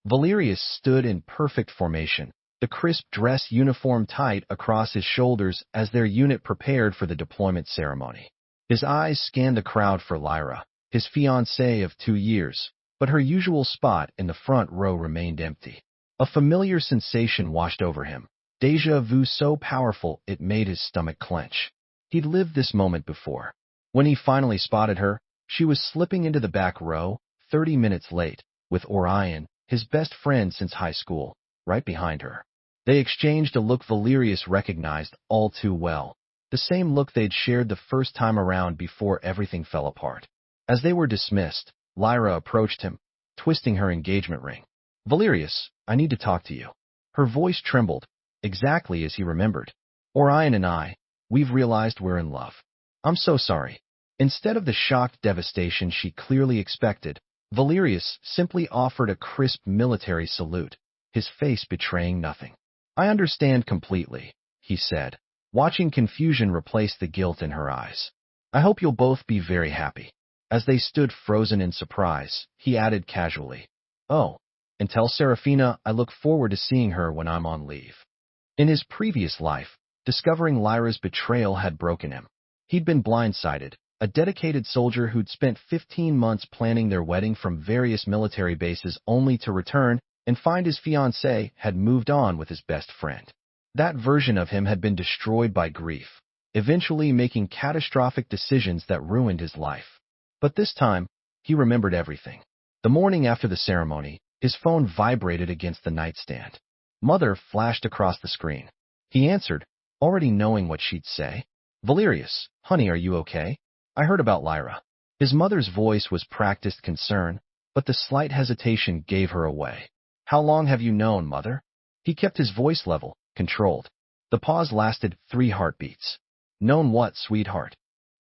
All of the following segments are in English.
Valerius stood in perfect formation, the crisp dress uniform tight across his shoulders as their unit prepared for the deployment ceremony. His eyes scanned the crowd for Lyra, his fiancée of 2 years, but her usual spot in the front row remained empty. A familiar sensation washed over him, déjà vu so powerful it made his stomach clench. He'd lived this moment before. When he finally spotted her, she was slipping into the back row, 30 minutes late, with Orion, his best friend since high school, right behind her. They exchanged a look Valerius recognized all too well, the same look they'd shared the first time around before everything fell apart. As they were dismissed, Lyra approached him, twisting her engagement ring. "Valerius, I need to talk to you." Her voice trembled, exactly as he remembered. "Orion and we've realized we're in love. I'm so sorry." Instead of the shocked devastation she clearly expected, Valerius simply offered a crisp military salute, his face betraying nothing. "I understand completely," he said, watching confusion replace the guilt in her eyes. "I hope you'll both be very happy." As they stood frozen in surprise, he added casually, "Oh, and tell Serafina I look forward to seeing her when I'm on leave." In his previous life, discovering Lyra's betrayal had broken him. He'd been blindsided, a dedicated soldier who'd spent 15 months planning their wedding from various military bases only to return and find his fiancée had moved on with his best friend. That version of him had been destroyed by grief, eventually making catastrophic decisions that ruined his life. But this time, he remembered everything. The morning after the ceremony, his phone vibrated against the nightstand. Mother flashed across the screen. He answered, already knowing what she'd say. "Valerius, honey, are you okay? I heard about Lyra." His mother's voice was practiced concern, but the slight hesitation gave her away. "How long have you known, Mother?" He kept his voice level, controlled. The pause lasted 3 heartbeats. "Known what, sweetheart?"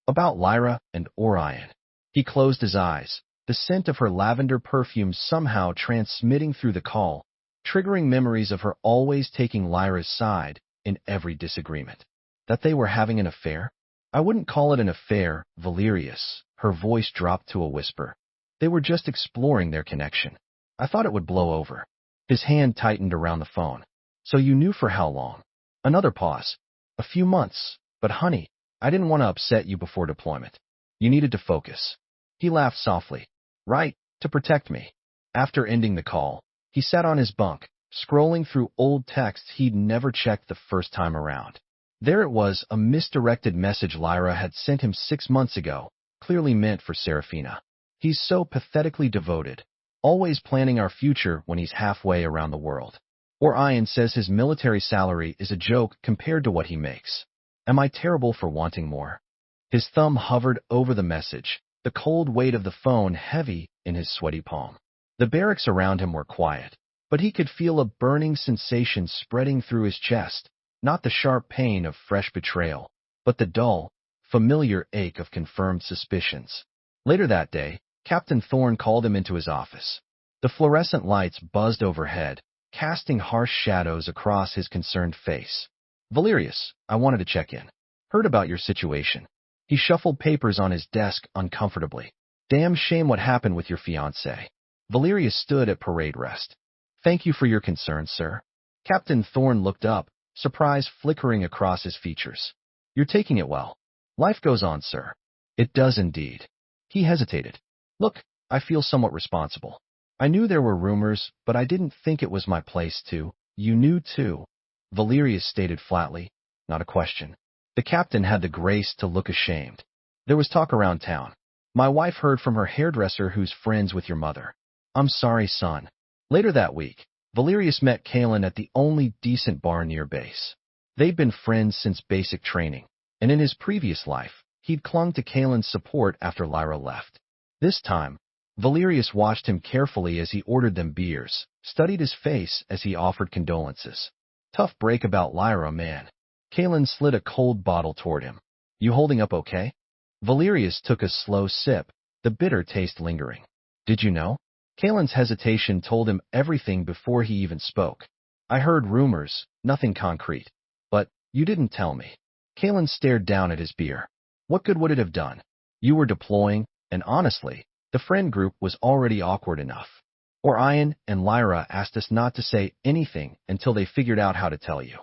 "About Lyra and Orion." He closed his eyes, the scent of her lavender perfume somehow transmitting through the call, triggering memories of her always taking Lyra's side in every disagreement. That they were having an affair? "I wouldn't call it an affair, Valerius." Her voice dropped to a whisper. "They were just exploring their connection. I thought it would blow over." His hand tightened around the phone. "So you knew for how long?" Another pause. "A few months. But honey, I didn't want to upset you before deployment. You needed to focus." He laughed softly. "Right, to protect me." After ending the call, he sat on his bunk, scrolling through old texts he'd never checked the first time around. There it was, a misdirected message Lyra had sent him 6 months ago, clearly meant for Serafina. "He's so pathetically devoted, always planning our future when he's halfway around the world. Orion says his military salary is a joke compared to what he makes. Am I terrible for wanting more?" His thumb hovered over the message, the cold weight of the phone heavy in his sweaty palm. The barracks around him were quiet, but he could feel a burning sensation spreading through his chest, not the sharp pain of fresh betrayal, but the dull, familiar ache of confirmed suspicions. Later that day, Captain Thorne called him into his office. The fluorescent lights buzzed overhead, casting harsh shadows across his concerned face. "Valerius, I wanted to check in. Heard about your situation." He shuffled papers on his desk uncomfortably. "Damn shame what happened with your fiancée." Valerius stood at parade rest. "Thank you for your concern, sir." Captain Thorne looked up, surprise flickering across his features. "You're taking it well." "Life goes on, sir." "It does indeed." He hesitated. "Look, I feel somewhat responsible. I knew there were rumors, but I didn't think it was my place to." "You knew too," Valerius stated flatly, not a question. The captain had the grace to look ashamed. "There was talk around town. My wife heard from her hairdresser who's friends with your mother." "I'm sorry, son." Later that week, Valerius met Kalen at the only decent bar near base. They'd been friends since basic training, and in his previous life, he'd clung to Kalen's support after Lyra left. This time, Valerius watched him carefully as he ordered them beers, studied his face as he offered condolences. "Tough break about Lyra, man." Kalen slid a cold bottle toward him. "You holding up okay?" Valerius took a slow sip, the bitter taste lingering. "Did you know?" Kalen's hesitation told him everything before he even spoke. "I heard rumors, nothing concrete. But you didn't tell me." Kalen stared down at his beer. "What good would it have done? You were deploying, and honestly, the friend group was already awkward enough. Orion and Lyra asked us not to say anything until they figured out how to tell you.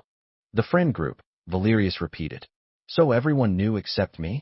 The friend group, Valerius repeated. So everyone knew except me?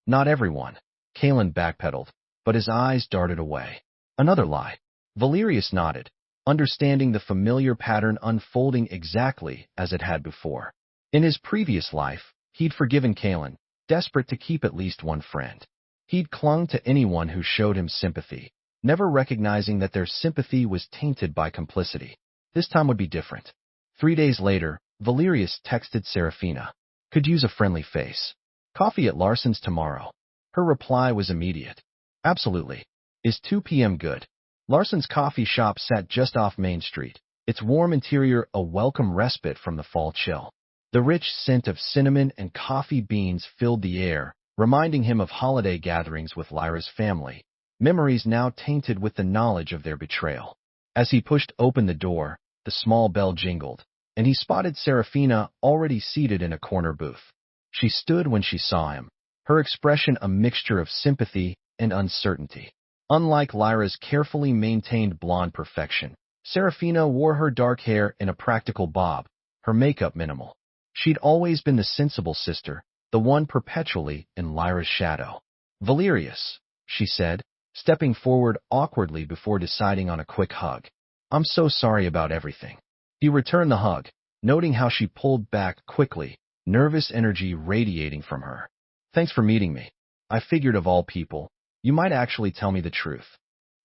Not everyone. Kalen backpedaled, but his eyes darted away. Another lie. Valerius nodded, understanding the familiar pattern unfolding exactly as it had before. In his previous life, he'd forgiven Kalen, desperate to keep at least one friend. He'd clung to anyone who showed him sympathy, never recognizing that their sympathy was tainted by complicity. This time would be different. 3 days later, Valerius texted Serafina. Could use a friendly face. Coffee at Larson's tomorrow. Her reply was immediate. Absolutely. Is 2 p.m. good? Larson's coffee shop sat just off Main Street, its warm interior a welcome respite from the fall chill. The rich scent of cinnamon and coffee beans filled the air, reminding him of holiday gatherings with Lyra's family, memories now tainted with the knowledge of their betrayal. As he pushed open the door, the small bell jingled, and he spotted Serafina already seated in a corner booth. She stood when she saw him, her expression a mixture of sympathy and uncertainty. Unlike Lyra's carefully maintained blonde perfection, Serafina wore her dark hair in a practical bob, her makeup minimal. She'd always been the sensible sister, the one perpetually in Lyra's shadow. Valerius, she said, stepping forward awkwardly before deciding on a quick hug. I'm so sorry about everything. He returned the hug, noting how she pulled back quickly, nervous energy radiating from her. Thanks for meeting me. I figured of all people, you might actually tell me the truth.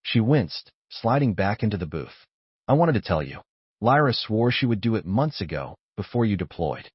She winced, sliding back into the booth. I wanted to tell you. Lyra swore she would do it months ago, before you deployed.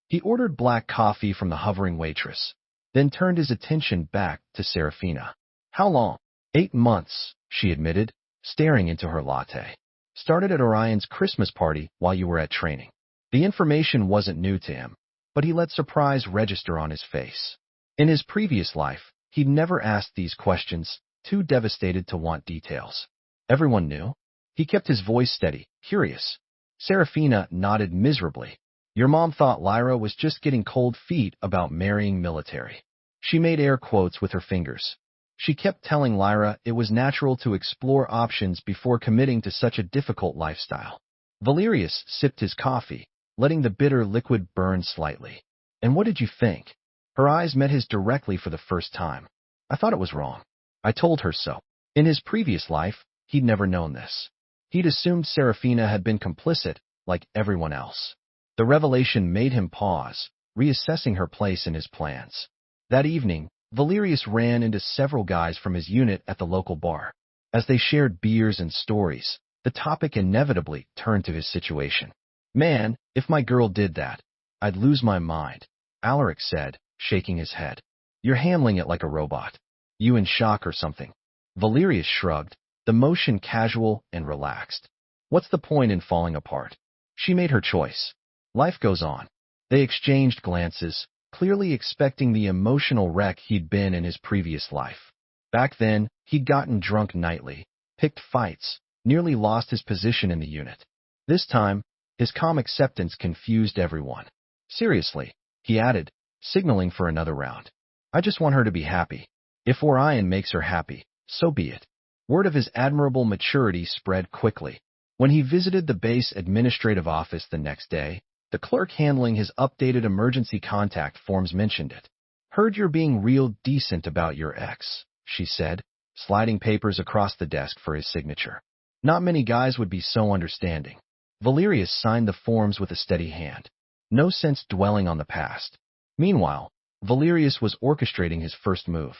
He ordered black coffee from the hovering waitress, then turned his attention back to Serafina. How long? 8 months, she admitted, staring into her latte. Started at Orion's Christmas party while you were at training. The information wasn't new to him, but he let surprise register on his face. In his previous life, he'd never asked these questions, too devastated to want details. Everyone knew. He kept his voice steady, curious. Serafina nodded miserably. Your mom thought Lyra was just getting cold feet about marrying military. She made air quotes with her fingers. She kept telling Lyra it was natural to explore options before committing to such a difficult lifestyle. Valerius sipped his coffee, letting the bitter liquid burn slightly. And what did you think? Her eyes met his directly for the first time. I thought it was wrong. I told her so. In his previous life, he'd never known this. He'd assumed Serafina had been complicit, like everyone else. The revelation made him pause, reassessing her place in his plans. That evening, Valerius ran into several guys from his unit at the local bar. As they shared beers and stories, the topic inevitably turned to his situation. Man, if my girl did that, I'd lose my mind, Alaric said, shaking his head. You're handling it like a robot. You in shock or something? Valerius shrugged, the motion casual and relaxed. What's the point in falling apart? She made her choice. Life goes on. They exchanged glances, clearly expecting the emotional wreck he'd been in his previous life. Back then, he'd gotten drunk nightly, picked fights, nearly lost his position in the unit. This time, his calm acceptance confused everyone. Seriously, he added, signaling for another round. I just want her to be happy. If Orion makes her happy, so be it. Word of his admirable maturity spread quickly. When he visited the base administrative office the next day, the clerk handling his updated emergency contact forms mentioned it. Heard you're being real decent about your ex, she said, sliding papers across the desk for his signature. Not many guys would be so understanding. Valerius signed the forms with a steady hand. No sense dwelling on the past. Meanwhile, Valerius was orchestrating his first move.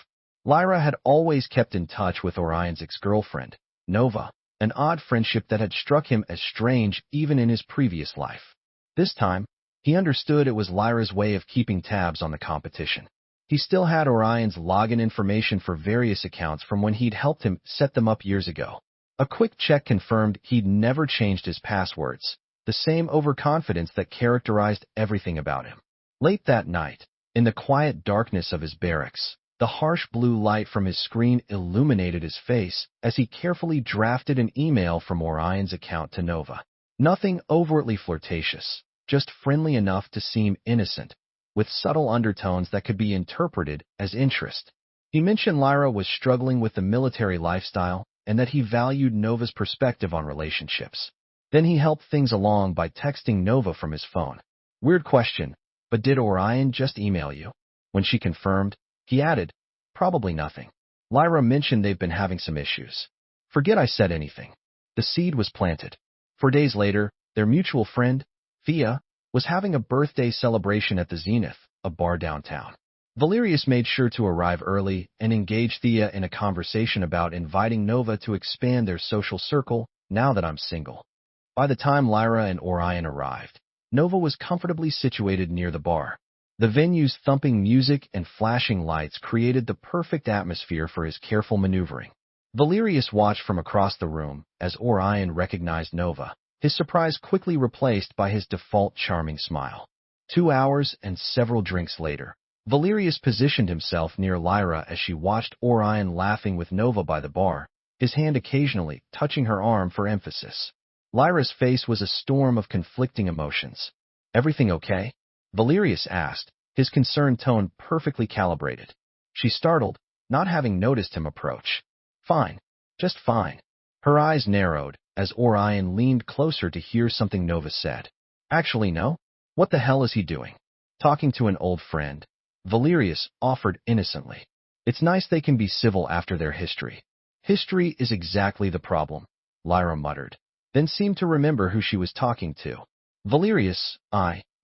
Lyra had always kept in touch with Orion's ex-girlfriend, Nova, an odd friendship that had struck him as strange even in his previous life. This time, he understood it was Lyra's way of keeping tabs on the competition. He still had Orion's login information for various accounts from when he'd helped him set them up years ago. A quick check confirmed he'd never changed his passwords, the same overconfidence that characterized everything about him. Late that night, in the quiet darkness of his barracks, the harsh blue light from his screen illuminated his face as he carefully drafted an email from Orion's account to Nova. Nothing overtly flirtatious, just friendly enough to seem innocent, with subtle undertones that could be interpreted as interest. He mentioned Lyra was struggling with the military lifestyle and that he valued Nova's perspective on relationships. Then he helped things along by texting Nova from his phone. Weird question, but did Orion just email you? When she confirmed, he added, probably nothing. Lyra mentioned they've been having some issues. Forget I said anything. The seed was planted. 4 days later, their mutual friend, Thea, was having a birthday celebration at the Zenith, a bar downtown. Valerius made sure to arrive early and engage Thea in a conversation about inviting Nova to expand their social circle now that I'm single. By the time Lyra and Orion arrived, Nova was comfortably situated near the bar. The venue's thumping music and flashing lights created the perfect atmosphere for his careful maneuvering. Valerius watched from across the room as Orion recognized Nova, his surprise quickly replaced by his default charming smile. 2 hours and several drinks later, Valerius positioned himself near Lyra as she watched Orion laughing with Nova by the bar, his hand occasionally touching her arm for emphasis. Lyra's face was a storm of conflicting emotions. Everything okay? Valerius asked, his concerned tone perfectly calibrated. She startled, not having noticed him approach. Fine. Just fine. Her eyes narrowed as Orion leaned closer to hear something Nova said. Actually, no. What the hell is he doing? Talking to an old friend. Valerius offered innocently. It's nice they can be civil after their history. History is exactly the problem, Lyra muttered, then seemed to remember who she was talking to. Valerius,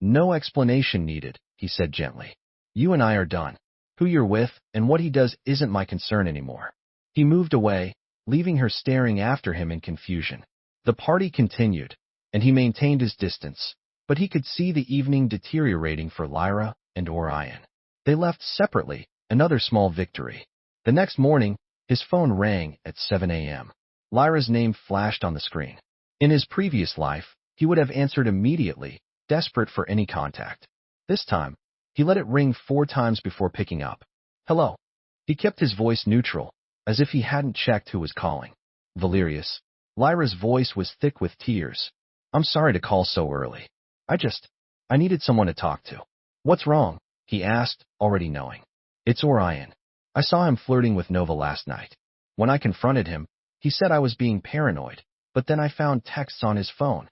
no explanation needed, he said gently. You and I are done. Who you're with and what he does isn't my concern anymore. He moved away, leaving her staring after him in confusion. The party continued, and he maintained his distance, but he could see the evening deteriorating for Lyra and Orion. They left separately, another small victory. The next morning, his phone rang at 7 a.m. Lyra's name flashed on the screen. In his previous life, he would have answered immediately, desperate for any contact. This time, he let it ring 4 times before picking up. Hello. He kept his voice neutral, as if he hadn't checked who was calling. Valerius. Lyra's voice was thick with tears. I'm sorry to call so early. I needed someone to talk to. What's wrong? He asked, already knowing. It's Orion. I saw him flirting with Nova last night. When I confronted him, he said I was being paranoid, but then I found texts on his phone.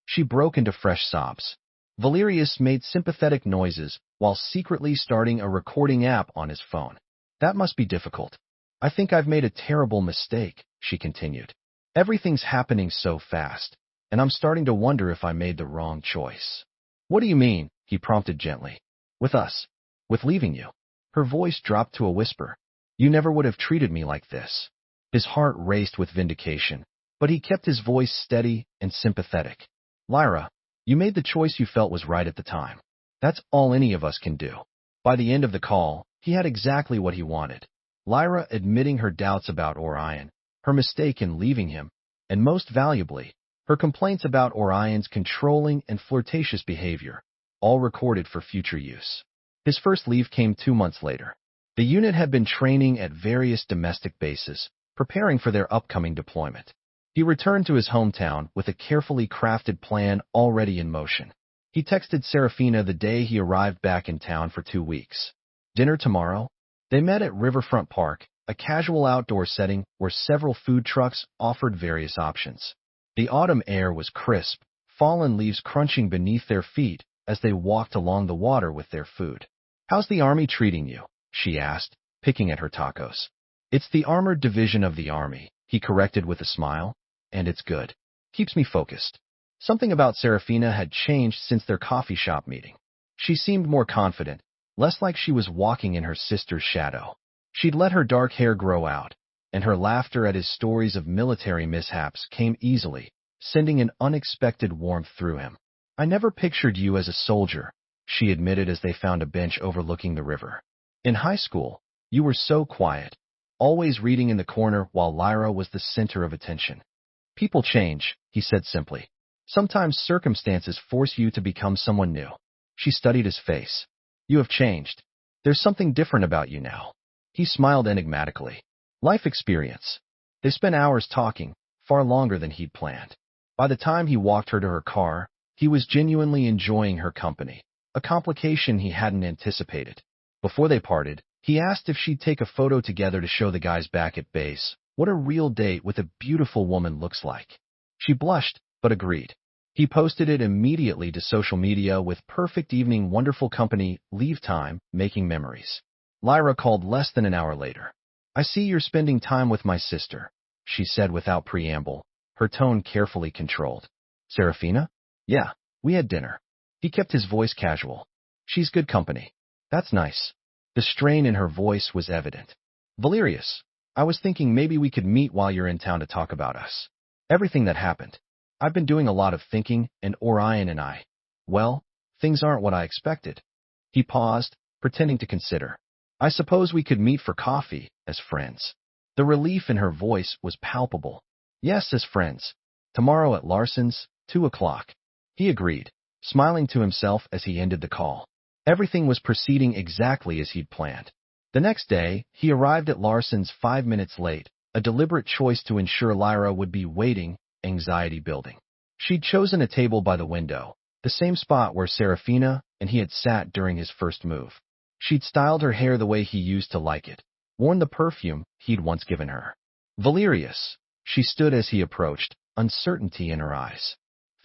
She broke into fresh sobs. Valerius made sympathetic noises while secretly starting a recording app on his phone. That must be difficult. I think I've made a terrible mistake, she continued. Everything's happening so fast, and I'm starting to wonder if I made the wrong choice. What do you mean? He prompted gently. With us. With leaving you. Her voice dropped to a whisper. You never would have treated me like this. His heart raced with vindication, but he kept his voice steady and sympathetic. Lyra, you made the choice you felt was right at the time. That's all any of us can do. By the end of the call, he had exactly what he wanted. Lyra admitting her doubts about Orion, her mistake in leaving him, and most valuably, her complaints about Orion's controlling and flirtatious behavior, all recorded for future use. His first leave came 2 months later. The unit had been training at various domestic bases, preparing for their upcoming deployment. He returned to his hometown with a carefully crafted plan already in motion. He texted Serafina the day he arrived back in town for 2 weeks. Dinner tomorrow? They met at Riverfront Park, a casual outdoor setting where several food trucks offered various options. The autumn air was crisp, fallen leaves crunching beneath their feet as they walked along the water with their food. How's the army treating you? She asked, picking at her tacos. It's the armored division of the army, he corrected with a smile. And it's good. Keeps me focused. Something about Serafina had changed since their coffee shop meeting. She seemed more confident, less like she was walking in her sister's shadow. She'd let her dark hair grow out, and her laughter at his stories of military mishaps came easily, sending an unexpected warmth through him. I never pictured you as a soldier, she admitted as they found a bench overlooking the river. In high school, you were so quiet, always reading in the corner while Lyra was the center of attention. People change, he said simply. Sometimes circumstances force you to become someone new. She studied his face. You have changed. There's something different about you now. He smiled enigmatically. Life experience. They spent hours talking, far longer than he'd planned. By the time he walked her to her car, he was genuinely enjoying her company, a complication he hadn't anticipated. Before they parted, he asked if she'd take a photo together to show the guys back at base, What a real date with a beautiful woman looks like. She blushed, but agreed. He posted it immediately to social media with perfect evening, wonderful company, leave time, making memories. Lyra called less than an hour later. I see you're spending time with my sister, she said without preamble, her tone carefully controlled. Serafina? Yeah, we had dinner. He kept his voice casual. She's good company. That's nice. The strain in her voice was evident. Valerius, I was thinking maybe we could meet while you're in town to talk about us. Everything that happened. I've been doing a lot of thinking, and Orion and I. Well, things aren't what I expected. He paused, pretending to consider. I suppose we could meet for coffee, as friends. The relief in her voice was palpable. Yes, as friends. Tomorrow at Larson's, 2 o'clock. He agreed, smiling to himself as he ended the call. Everything was proceeding exactly as he'd planned. The next day, he arrived at Larson's 5 minutes late, a deliberate choice to ensure Lyra would be waiting, anxiety building. She'd chosen a table by the window, the same spot where Serafina and he had sat during his first move. She'd styled her hair the way he used to like it, worn the perfume he'd once given her. Valerius, she stood as he approached, uncertainty in her eyes.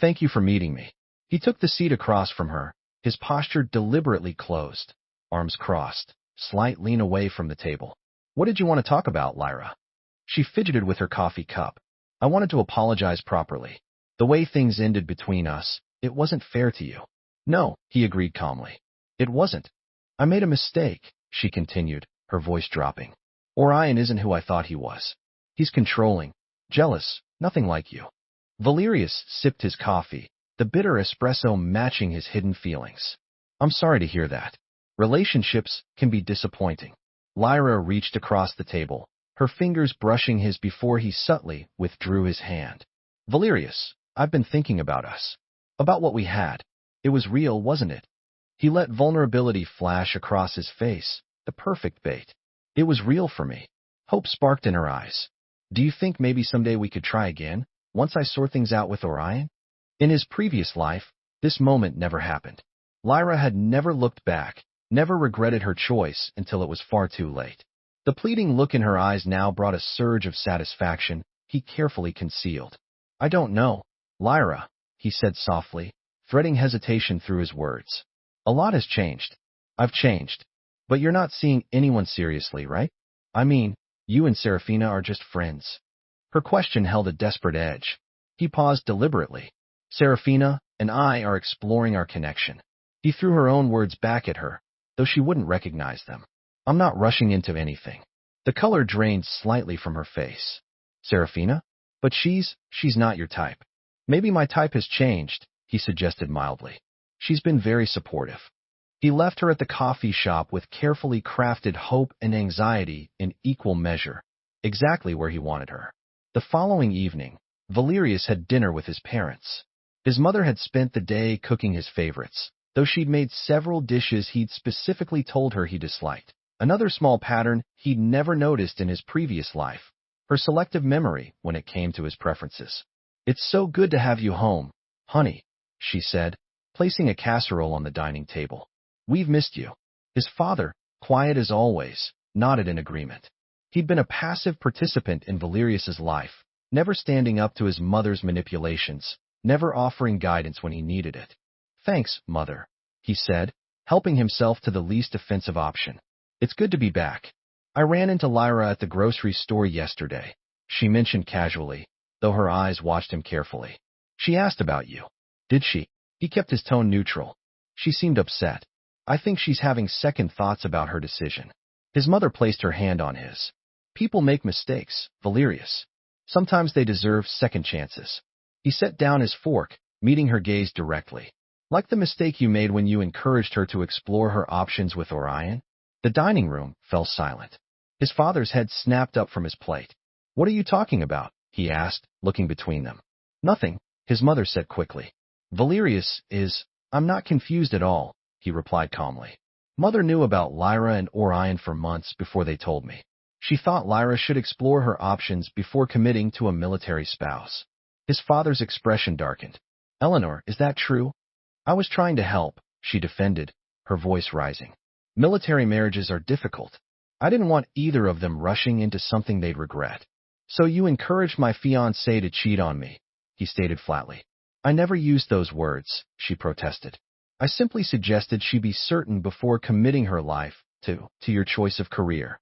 Thank you for meeting me. He took the seat across from her, his posture deliberately closed, arms crossed, slight lean away from the table. What did you want to talk about, Lyra? She fidgeted with her coffee cup. I wanted to apologize properly. The way things ended between us, it wasn't fair to you. No, he agreed calmly. It wasn't. I made a mistake, she continued, her voice dropping. Orion isn't who I thought he was. He's controlling, jealous, nothing like you. Valerius sipped his coffee, the bitter espresso matching his hidden feelings. I'm sorry to hear that. Relationships can be disappointing. Lyra reached across the table, her fingers brushing his before he subtly withdrew his hand. Valerius, I've been thinking about us. About what we had. It was real, wasn't it? He let vulnerability flash across his face, the perfect bait. It was real for me. Hope sparked in her eyes. Do you think maybe someday we could try again, once I sort things out with Orion? In his previous life, this moment never happened. Lyra had never looked back, never regretted her choice until it was far too late. The pleading look in her eyes now brought a surge of satisfaction he carefully concealed. I don't know, Lyra, he said softly, threading hesitation through his words. A lot has changed. I've changed. But you're not seeing anyone seriously, right? I mean, you and Serafina are just friends. Her question held a desperate edge. He paused deliberately. Serafina and I are exploring our connection. He threw her own words back at her, though she wouldn't recognize them. I'm not rushing into anything. The color drained slightly from her face. Serafina? But she's not your type. Maybe my type has changed, he suggested mildly. She's been very supportive. He left her at the coffee shop with carefully crafted hope and anxiety in equal measure, exactly where he wanted her. The following evening, Valerius had dinner with his parents. His mother had spent the day cooking his favorites, though she'd made several dishes he'd specifically told her he disliked. Another small pattern he'd never noticed in his previous life, her selective memory when it came to his preferences. It's so good to have you home, honey, she said, placing a casserole on the dining table. We've missed you. His father, quiet as always, nodded in agreement. He'd been a passive participant in Valerius's life, never standing up to his mother's manipulations, never offering guidance when he needed it. Thanks, Mother, he said, helping himself to the least offensive option. It's good to be back. I ran into Lyra at the grocery store yesterday, she mentioned casually, though her eyes watched him carefully. She asked about you. Did she? He kept his tone neutral. She seemed upset. I think she's having second thoughts about her decision. His mother placed her hand on his. People make mistakes, Valerius. Sometimes they deserve second chances. He set down his fork, meeting her gaze directly. Like the mistake you made when you encouraged her to explore her options with Orion? The dining room fell silent. His father's head snapped up from his plate. What are you talking about? He asked, looking between them. Nothing, his mother said quickly. Valerius is, I'm not confused at all, he replied calmly. Mother knew about Lyra and Orion for months before they told me. She thought Lyra should explore her options before committing to a military spouse. His father's expression darkened. Eleanor, is that true? I was trying to help, she defended, her voice rising. Military marriages are difficult. I didn't want either of them rushing into something they'd regret. So you encouraged my fiancée to cheat on me, he stated flatly. I never used those words, she protested. I simply suggested she be certain before committing her life to your choice of career.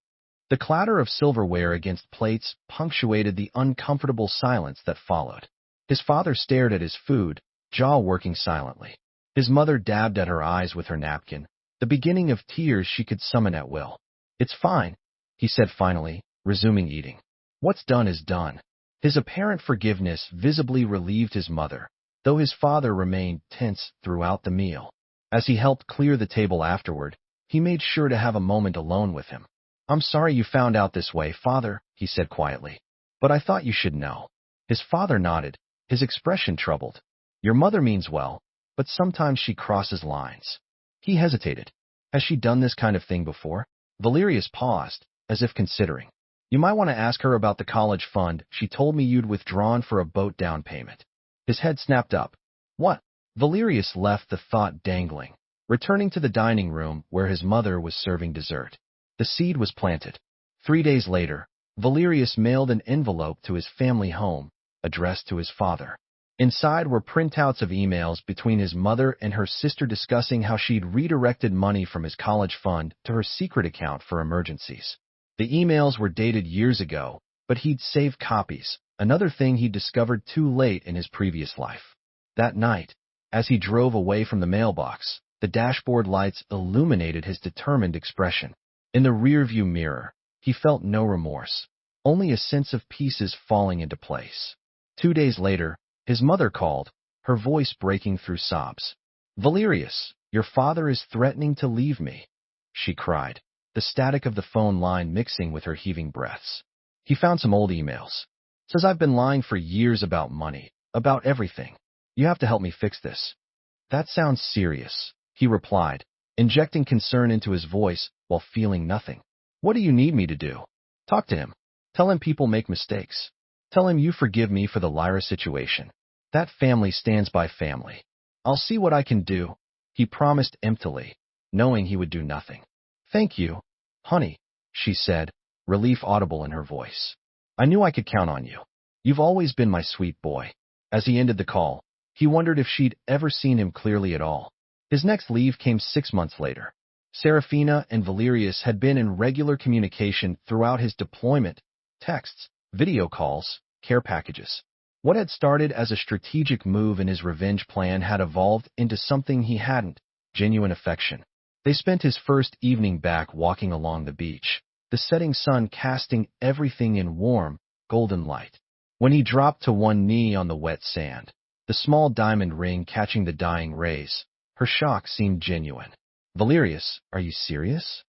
The clatter of silverware against plates punctuated the uncomfortable silence that followed. His father stared at his food, jaw working silently. His mother dabbed at her eyes with her napkin, the beginning of tears she could summon at will. It's fine, he said finally, resuming eating. What's done is done. His apparent forgiveness visibly relieved his mother, though his father remained tense throughout the meal. As he helped clear the table afterward, he made sure to have a moment alone with him. I'm sorry you found out this way, father, he said quietly. But I thought you should know. His father nodded, his expression troubled. Your mother means well, but sometimes she crosses lines. He hesitated. Has she done this kind of thing before? Valerius paused, as if considering. You might want to ask her about the college fund she told me you'd withdrawn for a boat down payment. His head snapped up. What? Valerius left the thought dangling, returning to the dining room where his mother was serving dessert. The seed was planted. 3 days later, Valerius mailed an envelope to his family home, addressed to his father. Inside were printouts of emails between his mother and her sister discussing how she'd redirected money from his college fund to her secret account for emergencies. The emails were dated years ago, but he'd saved copies, another thing he'd discovered too late in his previous life. That night, as he drove away from the mailbox, the dashboard lights illuminated his determined expression. In the rearview mirror, he felt no remorse, only a sense of pieces falling into place. 2 days later, his mother called, her voice breaking through sobs. Valerius, your father is threatening to leave me, she cried, the static of the phone line mixing with her heaving breaths. He found some old emails. Says I've been lying for years about money, about everything. You have to help me fix this. That sounds serious, he replied, injecting concern into his voice while feeling nothing. What do you need me to do? Talk to him. Tell him people make mistakes. Tell him you forgive me for the Lyra situation. That family stands by family. I'll see what I can do, he promised emptily, knowing he would do nothing. Thank you, honey, she said, relief audible in her voice. I knew I could count on you. You've always been my sweet boy. As he ended the call, he wondered if she'd ever seen him clearly at all. His next leave came 6 months later. Serafina and Valerius had been in regular communication throughout his deployment, texts, video calls, care packages. What had started as a strategic move in his revenge plan had evolved into something he hadn't, genuine affection. They spent his first evening back walking along the beach, the setting sun casting everything in warm, golden light. When he dropped to one knee on the wet sand, the small diamond ring catching the dying rays, her shock seemed genuine. Valerius, are you serious?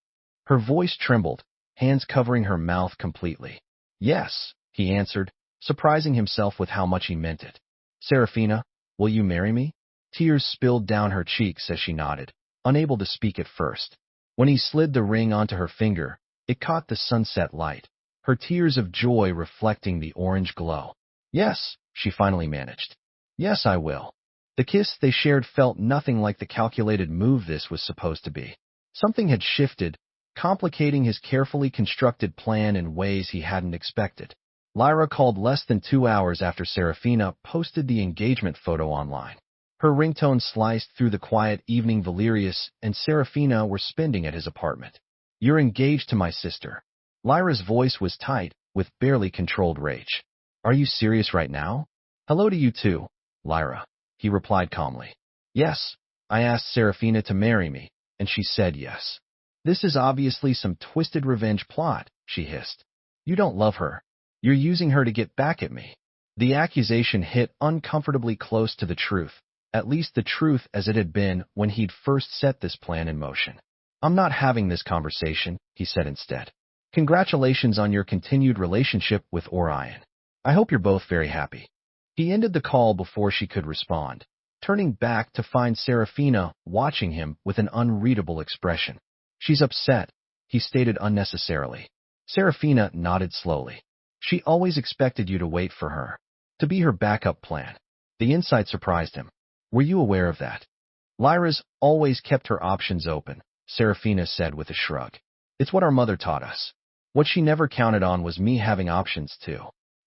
Her voice trembled, hands covering her mouth completely. Yes, he answered, surprising himself with how much he meant it. Serafina, will you marry me? Tears spilled down her cheeks as she nodded, unable to speak at first. When he slid the ring onto her finger, it caught the sunset light, her tears of joy reflecting the orange glow. Yes, she finally managed. Yes, I will. The kiss they shared felt nothing like the calculated move this was supposed to be. Something had shifted, complicating his carefully constructed plan in ways he hadn't expected. Lyra called less than 2 hours after Serafina posted the engagement photo online. Her ringtone sliced through the quiet evening Valerius and Serafina were spending at his apartment. You're engaged to my sister. Lyra's voice was tight, with barely controlled rage. Are you serious right now? Hello to you too, Lyra, he replied calmly. Yes, I asked Serafina to marry me, and she said yes. This is obviously some twisted revenge plot, she hissed. You don't love her. You're using her to get back at me. The accusation hit uncomfortably close to the truth, at least the truth as it had been when he'd first set this plan in motion. I'm not having this conversation, he said instead. Congratulations on your continued relationship with Orion. I hope you're both very happy. He ended the call before she could respond, turning back to find Serafina watching him with an unreadable expression. She's upset, he stated unnecessarily. Serafina nodded slowly. She always expected you to wait for her, to be her backup plan. The insight surprised him. Were you aware of that? Lyra's always kept her options open, Serafina said with a shrug. It's what our mother taught us. What she never counted on was me having options too.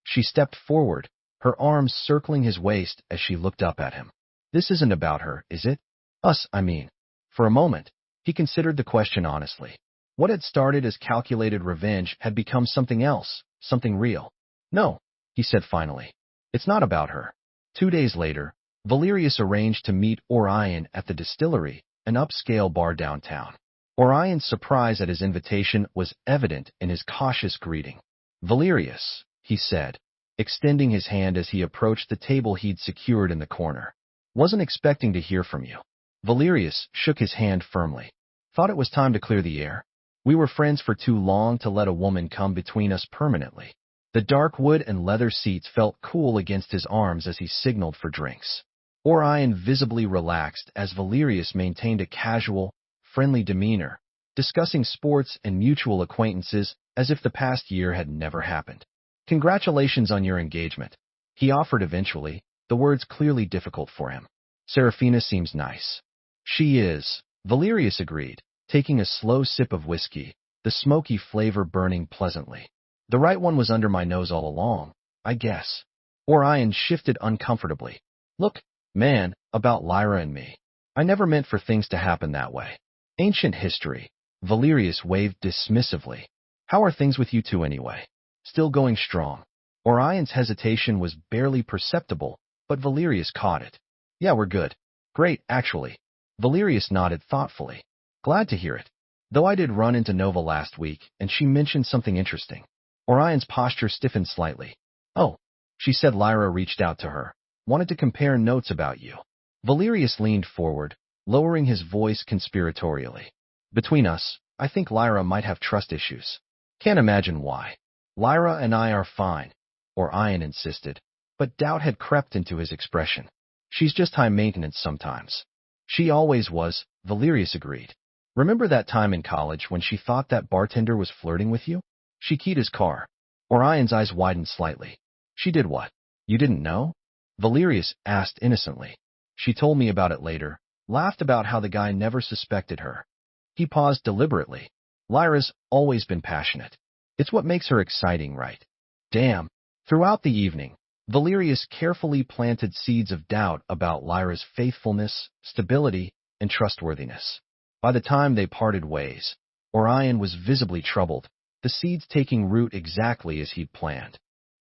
She stepped forward, her arms circling his waist as she looked up at him. This isn't about her, is it? Us, I mean. For a moment, he considered the question honestly. What had started as calculated revenge had become something else, something real. No, he said finally. It's not about her. 2 days later, Valerius arranged to meet Orion at the distillery, an upscale bar downtown. Orion's surprise at his invitation was evident in his cautious greeting. Valerius, he said, extending his hand as he approached the table he'd secured in the corner. Wasn't expecting to hear from you. Valerius shook his hand firmly. Thought it was time to clear the air. We were friends for too long to let a woman come between us permanently. The dark wood and leather seats felt cool against his arms as he signaled for drinks. Orion visibly relaxed as Valerius maintained a casual, friendly demeanor, discussing sports and mutual acquaintances as if the past year had never happened. Congratulations on your engagement, he offered eventually, the words clearly difficult for him. Serafina seems nice. She is, Valerius agreed, taking a slow sip of whiskey, the smoky flavor burning pleasantly. The right one was under my nose all along, I guess. Orion shifted uncomfortably. Look, man, about Lyra and me. I never meant for things to happen that way. Ancient history. Valerius waved dismissively. How are things with you two anyway? Still going strong. Orion's hesitation was barely perceptible, but Valerius caught it. Yeah, we're good. Great, actually. Valerius nodded thoughtfully. Glad to hear it. Though I did run into Nova last week, and she mentioned something interesting. Orion's posture stiffened slightly. Oh, she said Lyra reached out to her. Wanted to compare notes about you. Valerius leaned forward, lowering his voice conspiratorially. Between us, I think Lyra might have trust issues. Can't imagine why. Lyra and I are fine, Orion insisted, but doubt had crept into his expression. She's just high maintenance sometimes. She always was, Valerius agreed. Remember that time in college when she thought that bartender was flirting with you? She keyed his car. Orion's eyes widened slightly. She did what? You didn't know? Valerius asked innocently. She told me about it later, laughed about how the guy never suspected her. He paused deliberately. Lyra's always been passionate. It's what makes her exciting, right? Damn. Throughout the evening, Valerius carefully planted seeds of doubt about Lyra's faithfulness, stability, and trustworthiness. By the time they parted ways, Orion was visibly troubled, the seeds taking root exactly as he'd planned.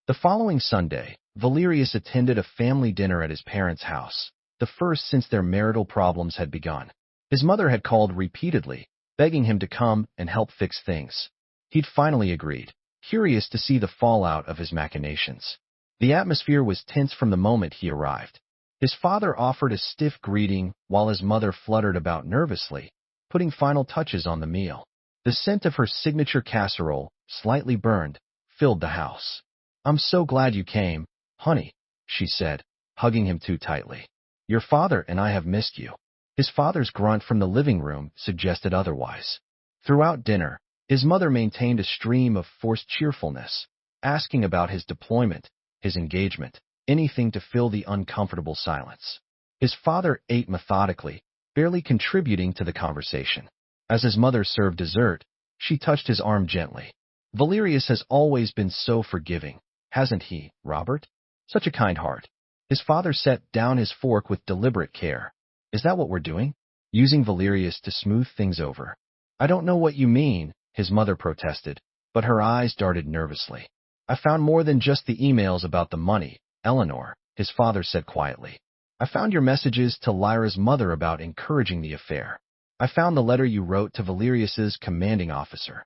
The following Sunday, Valerius attended a family dinner at his parents' house, the first since their marital problems had begun. His mother had called repeatedly, begging him to come and help fix things. He'd finally agreed, curious to see the fallout of his machinations. The atmosphere was tense from the moment he arrived. His father offered a stiff greeting while his mother fluttered about nervously, putting final touches on the meal. The scent of her signature casserole, slightly burned, filled the house. I'm so glad you came, honey, she said, hugging him too tightly. Your father and I have missed you. His father's grunt from the living room suggested otherwise. Throughout dinner, his mother maintained a stream of forced cheerfulness, asking about his deployment, his engagement, anything to fill the uncomfortable silence. His father ate methodically, barely contributing to the conversation. As his mother served dessert, she touched his arm gently. Valerius has always been so forgiving, hasn't he, Robert? Such a kind heart. His father set down his fork with deliberate care. Is that what we're doing? Using Valerius to smooth things over. I don't know what you mean, his mother protested, but her eyes darted nervously. I found more than just the emails about the money, Eleanor, his father said quietly. I found your messages to Lyra's mother about encouraging the affair. I found the letter you wrote to Valerius's commanding officer.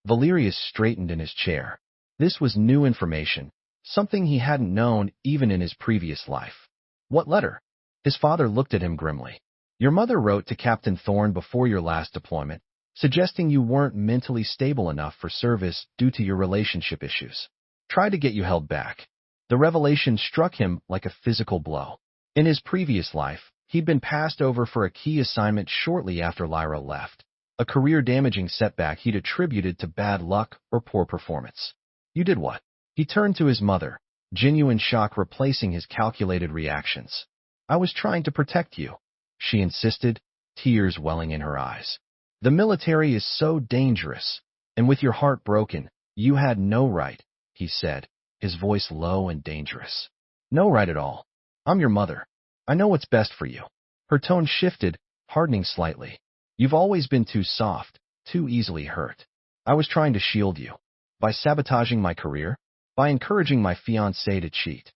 Valerius straightened in his chair. This was new information, something he hadn't known even in his previous life. What letter? His father looked at him grimly. Your mother wrote to Captain Thorne before your last deployment, suggesting you weren't mentally stable enough for service due to your relationship issues. Tried to get you held back. The revelation struck him like a physical blow. In his previous life, he'd been passed over for a key assignment shortly after Lyra left, a career-damaging setback he'd attributed to bad luck or poor performance. You did what? He turned to his mother, genuine shock replacing his calculated reactions. I was trying to protect you, she insisted, tears welling in her eyes. The military is so dangerous, and with your heart broken, you had no right, he said, his voice low and dangerous. No, right at all. I'm your mother. I know what's best for you. Her tone shifted, hardening slightly. You've always been too soft, too easily hurt. I was trying to shield you. By sabotaging my career? By encouraging my fiancée to cheat?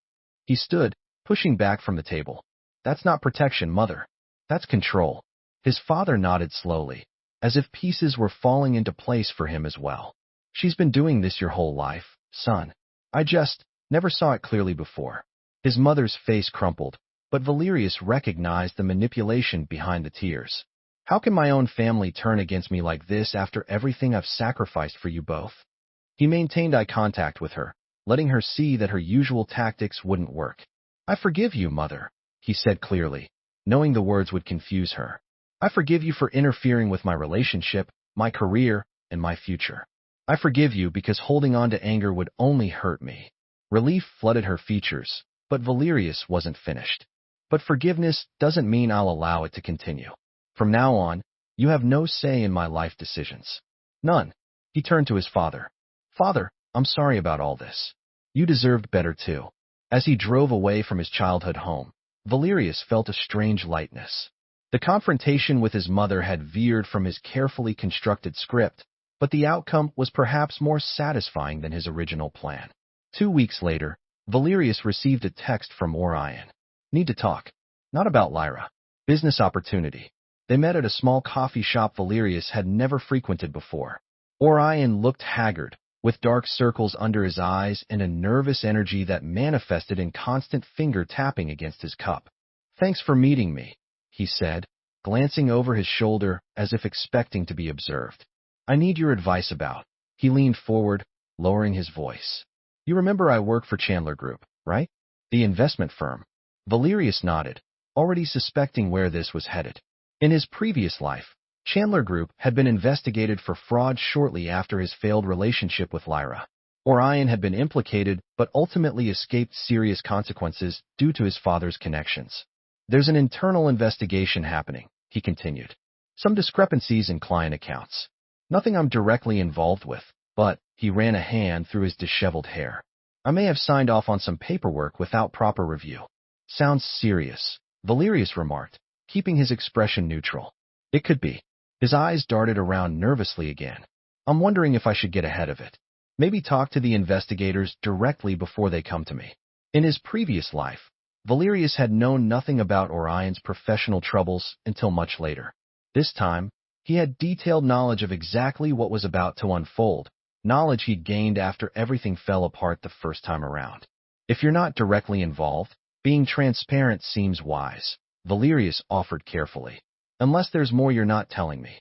He stood, pushing back from the table. That's not protection, mother. That's control. His father nodded slowly, as if pieces were falling into place for him as well. She's been doing this your whole life, son. I just never saw it clearly before. His mother's face crumpled, but Valerius recognized the manipulation behind the tears. How can my own family turn against me like this after everything I've sacrificed for you both? He maintained eye contact with her, letting her see that her usual tactics wouldn't work. I forgive you, mother, he said clearly, knowing the words would confuse her. I forgive you for interfering with my relationship, my career, and my future. I forgive you because holding on to anger would only hurt me. Relief flooded her features, but Valerius wasn't finished. But forgiveness doesn't mean I'll allow it to continue. From now on, you have no say in my life decisions. None. He turned to his father. Father, I'm sorry about all this. You deserved better too. As he drove away from his childhood home, Valerius felt a strange lightness. The confrontation with his mother had veered from his carefully constructed script, but the outcome was perhaps more satisfying than his original plan. 2 weeks later, Valerius received a text from Orion. Need to talk. Not about Lyra. Business opportunity. They met at a small coffee shop Valerius had never frequented before. Orion looked haggard, with dark circles under his eyes and a nervous energy that manifested in constant finger tapping against his cup. Thanks for meeting me, he said, glancing over his shoulder as if expecting to be observed. I need your advice about. He leaned forward, lowering his voice. You remember I work for Chandler Group, right? The investment firm. Valerius nodded, already suspecting where this was headed. In his previous life, Chandler Group had been investigated for fraud shortly after his failed relationship with Lyra. Orion had been implicated but ultimately escaped serious consequences due to his father's connections. There's an internal investigation happening, he continued. Some discrepancies in client accounts. Nothing I'm directly involved with, but he ran a hand through his disheveled hair. I may have signed off on some paperwork without proper review. Sounds serious, Valerius remarked, keeping his expression neutral. It could be. His eyes darted around nervously again. I'm wondering if I should get ahead of it. Maybe talk to the investigators directly before they come to me. In his previous life, Valerius had known nothing about Orion's professional troubles until much later. This time, he had detailed knowledge of exactly what was about to unfold, knowledge he'd gained after everything fell apart the first time around. If you're not directly involved, being transparent seems wise, Valerius offered carefully. Unless there's more you're not telling me.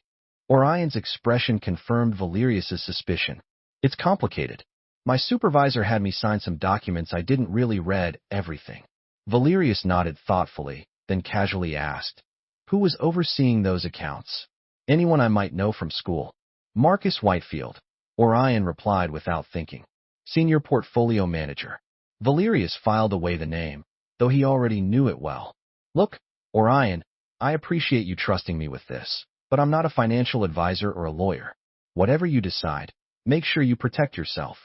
Orion's expression confirmed Valerius's suspicion. It's complicated. My supervisor had me sign some documents I didn't really read everything. Valerius nodded thoughtfully, then casually asked, who was overseeing those accounts? Anyone I might know from school. Marcus Whitefield, Orion replied without thinking. Senior portfolio manager. Valerius filed away the name, though he already knew it well. Look, Orion, I appreciate you trusting me with this, but I'm not a financial advisor or a lawyer. Whatever you decide, make sure you protect yourself.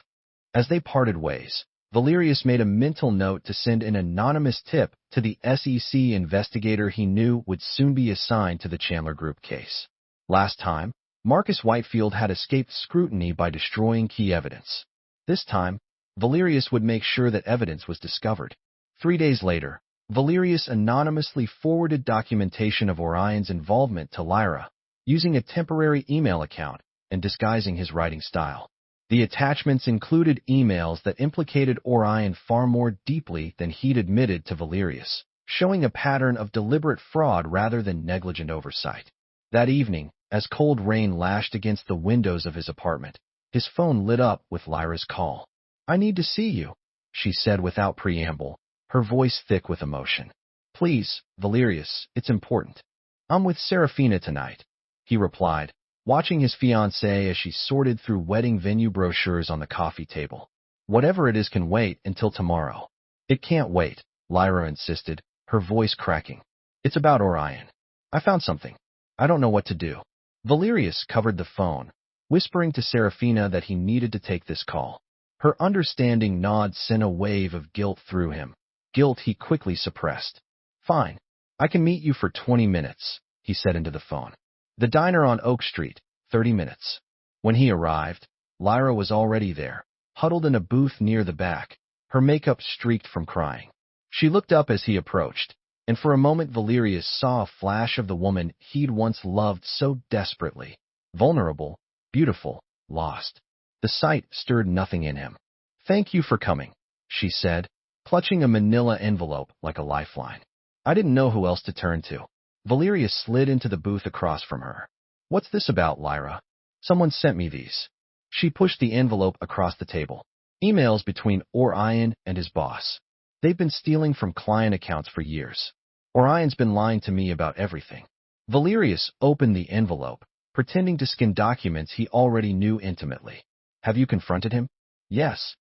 As they parted ways, Valerius made a mental note to send an anonymous tip to the SEC investigator he knew would soon be assigned to the Chandler Group case. Last time, Marcus Whitefield had escaped scrutiny by destroying key evidence. This time, Valerius would make sure that evidence was discovered. 3 days later, Valerius anonymously forwarded documentation of Orion's involvement to Lyra, using a temporary email account and disguising his writing style. The attachments included emails that implicated Orion far more deeply than he'd admitted to Valerius, showing a pattern of deliberate fraud rather than negligent oversight. That evening, as cold rain lashed against the windows of his apartment, his phone lit up with Lyra's call. I need to see you, she said without preamble, her voice thick with emotion. Please, Valerius, it's important. I'm with Serafina tonight, he replied, watching his fiancée as she sorted through wedding venue brochures on the coffee table. Whatever it is can wait until tomorrow. It can't wait, Lyra insisted, her voice cracking. It's about Orion. I found something. I don't know what to do. Valerius covered the phone, whispering to Serafina that he needed to take this call. Her understanding nod sent a wave of guilt through him, guilt he quickly suppressed. Fine. I can meet you for 20 minutes, he said into the phone. The diner on Oak Street, 30 minutes. When he arrived, Lyra was already there, huddled in a booth near the back, her makeup streaked from crying. She looked up as he approached, and for a moment Valerius saw a flash of the woman he'd once loved so desperately. Vulnerable, beautiful, lost. The sight stirred nothing in him. Thank you for coming, she said, clutching a manila envelope like a lifeline. I didn't know who else to turn to. Valerius slid into the booth across from her. What's this about, Lyra? Someone sent me these. She pushed the envelope across the table. Emails between Orion and his boss. They've been stealing from client accounts for years. Orion's been lying to me about everything. Valerius opened the envelope, pretending to skim documents he already knew intimately. Have you confronted him? Yes.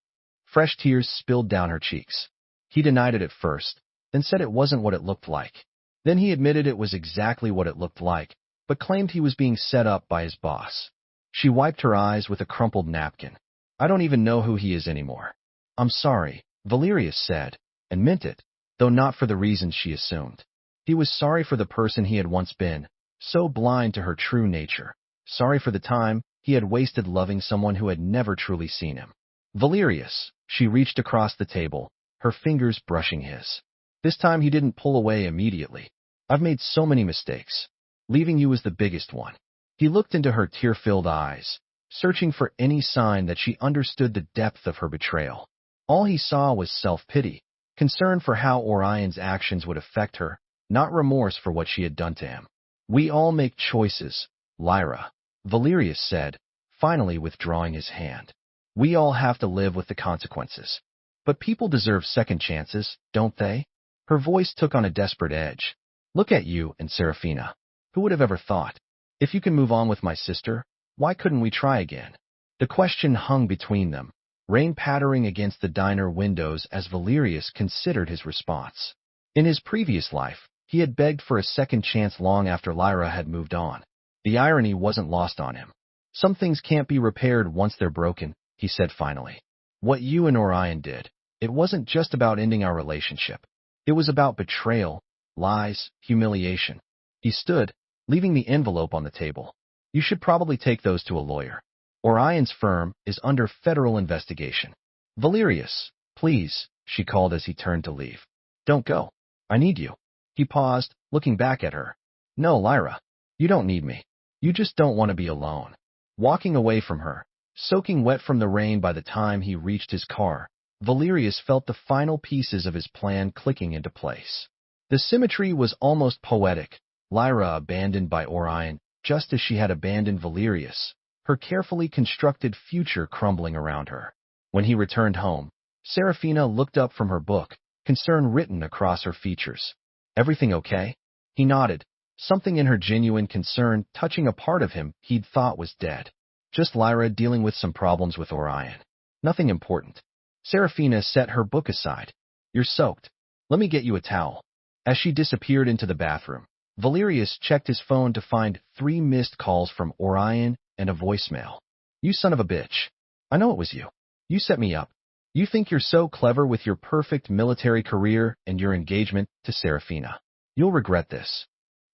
Fresh tears spilled down her cheeks. He denied it at first, then said it wasn't what it looked like. Then he admitted it was exactly what it looked like, but claimed he was being set up by his boss. She wiped her eyes with a crumpled napkin. I don't even know who he is anymore. I'm sorry, Valerius said, and meant it, though not for the reasons she assumed. He was sorry for the person he had once been, so blind to her true nature. Sorry for the time he had wasted loving someone who had never truly seen him. Valerius, she reached across the table, her fingers brushing his. This time he didn't pull away immediately. I've made so many mistakes. Leaving you was the biggest one. He looked into her tear-filled eyes, searching for any sign that she understood the depth of her betrayal. All he saw was self-pity, concern for how Orion's actions would affect her, not remorse for what she had done to him. We all make choices, Lyra, Valerius said, finally withdrawing his hand. We all have to live with the consequences. But people deserve second chances, don't they? Her voice took on a desperate edge. Look at you and Serafina. Who would have ever thought? If you can move on with my sister, why couldn't we try again? The question hung between them, rain pattering against the diner windows as Valerius considered his response. In his previous life, he had begged for a second chance long after Lyra had moved on. The irony wasn't lost on him. Some things can't be repaired once they're broken, he said finally. What you and Orion did, it wasn't just about ending our relationship. It was about betrayal, lies, humiliation. He stood, leaving the envelope on the table. You should probably take those to a lawyer. Orion's firm is under federal investigation. Valerius, please, she called as he turned to leave. Don't go. I need you. He paused, looking back at her. No, Lyra. You don't need me. You just don't want to be alone. Walking away from her, soaking wet from the rain by the time he reached his car, Valerius felt the final pieces of his plan clicking into place. The symmetry was almost poetic. Lyra abandoned by Orion, just as she had abandoned Valerius, her carefully constructed future crumbling around her. When he returned home, Serafina looked up from her book, concern written across her features. Everything okay? He nodded, something in her genuine concern touching a part of him he'd thought was dead. Just Lyra dealing with some problems with Orion. Nothing important. Serafina set her book aside. You're soaked. Let me get you a towel. As she disappeared into the bathroom, Valerius checked his phone to find 3 missed calls from Orion and a voicemail. You son of a bitch. I know it was you. You set me up. You think you're so clever with your perfect military career and your engagement to Serafina. You'll regret this.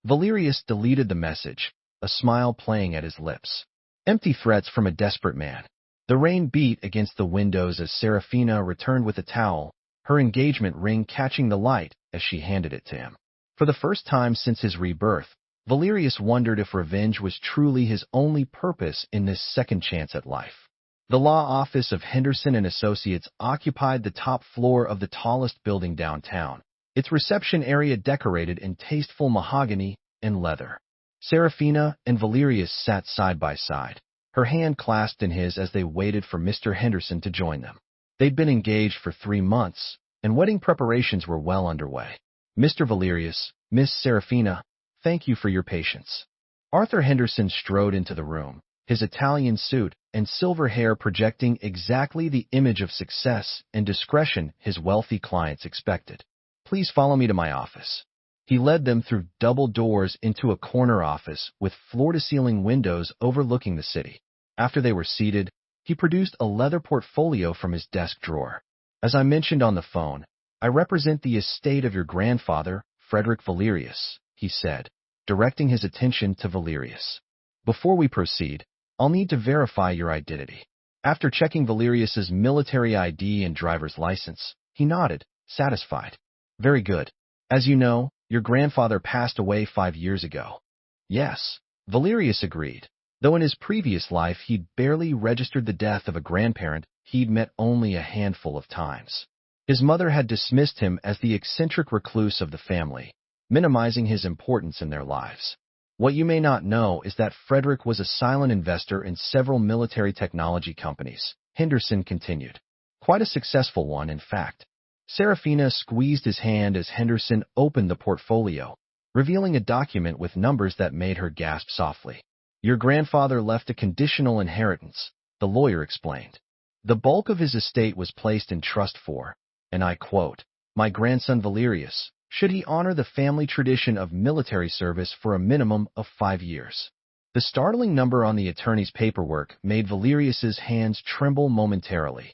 Valerius deleted the message, a smile playing at his lips. Empty threats from a desperate man. The rain beat against the windows as Serafina returned with a towel, her engagement ring catching the light as she handed it to him. For the first time since his rebirth, Valerius wondered if revenge was truly his only purpose in this second chance at life. The law office of Henderson and Associates occupied the top floor of the tallest building downtown, its reception area decorated in tasteful mahogany and leather. Serafina and Valerius sat side by side, her hand clasped in his as they waited for Mr. Henderson to join them. They'd been engaged for 3 months, and wedding preparations were well underway. Mr. Valerius, Miss Serafina, thank you for your patience. Arthur Henderson strode into the room, his Italian suit and silver hair projecting exactly the image of success and discretion his wealthy clients expected. Please follow me to my office. He led them through double doors into a corner office with floor-to-ceiling windows overlooking the city. After they were seated, he He produced a leather portfolio from his desk drawer. As I mentioned on the phone, I represent the estate of your grandfather, Frederick Valerius, he said, directing his attention to Valerius. Before we proceed, I'll need to verify your identity. After checking Valerius's military ID and driver's license, he nodded, satisfied. Very good. As you know, your grandfather passed away 5 years ago. Yes, Valerius agreed. Though in his previous life he'd barely registered the death of a grandparent he'd met only a handful of times. His mother had dismissed him as the eccentric recluse of the family, minimizing his importance in their lives. What you may not know is that Frederick was a silent investor in several military technology companies, Henderson continued. Quite a successful one, in fact. Serafina squeezed his hand as Henderson opened the portfolio, revealing a document with numbers that made her gasp softly. Your grandfather left a conditional inheritance, the lawyer explained. The bulk of his estate was placed in trust for, and I quote, my grandson Valerius, should he honor the family tradition of military service for a minimum of 5 years. The startling number on the attorney's paperwork made Valerius's hands tremble momentarily.